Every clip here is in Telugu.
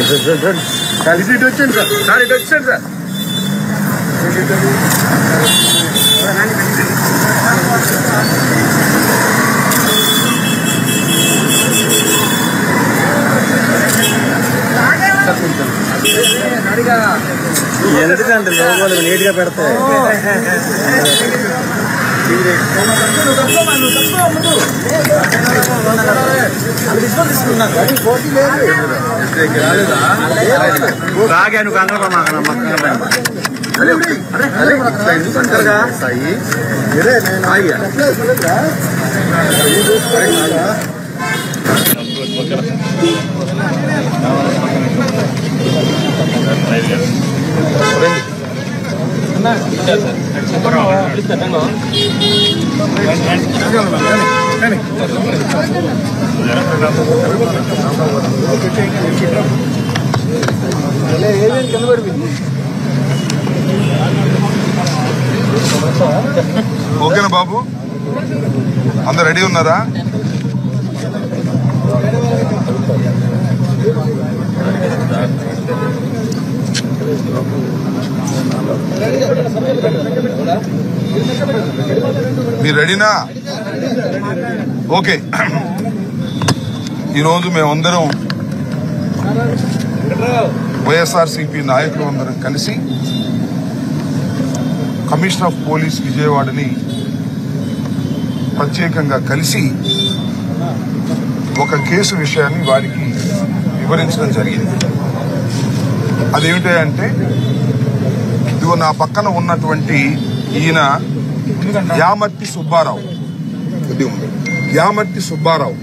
సార్ ఇటు వచ్చాను సార్. సార్ ఇటు వచ్చాను సార్. ఎందుకంటే లోగోలు నీట్ గా పెడతాయి. రాగాను ఓకేనా బాబు, అందరు రెడీ ఉన్నారా? మీరు రెడీనా? ఓకే. ఈరోజు మేమందరం వైఎస్ఆర్సీపీ నాయకులు అందరం కలిసి కమిషనర్ ఆఫ్ పోలీస్ విజయవాడని ప్రత్యేకంగా కలిసి ఒక కేసు విషయాన్ని వారికి వివరించడం జరిగింది. అదేమిటంటే, ఇదిగో నా పక్కన ఉన్నటువంటి ఈయన యామర్తి సుబ్బారావు. యామర్తి సుబ్బారావు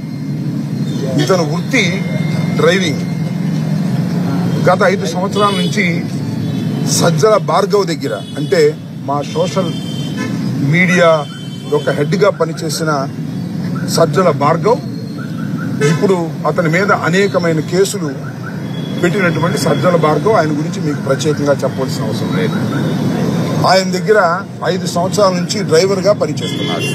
ఇతను వృత్తి డ్రైవింగ్. గత 5 సంవత్సరాల నుంచి సజ్జల భార్గవ్ దగ్గర, అంటే మా సోషల్ మీడియా యొక్క హెడ్గా పనిచేసిన సజ్జల భార్గవ్ ఇప్పుడు అతని మీద అనేకమైన కేసులు పెట్టినటువంటి సజ్జల భార్గవ్. ఆయన గురించి మీకు ప్రత్యేకంగా చెప్పవలసిన అవసరం లేదు. ఆయన దగ్గర 5 సంవత్సరాల నుంచి డ్రైవర్గా పనిచేస్తున్నాడు.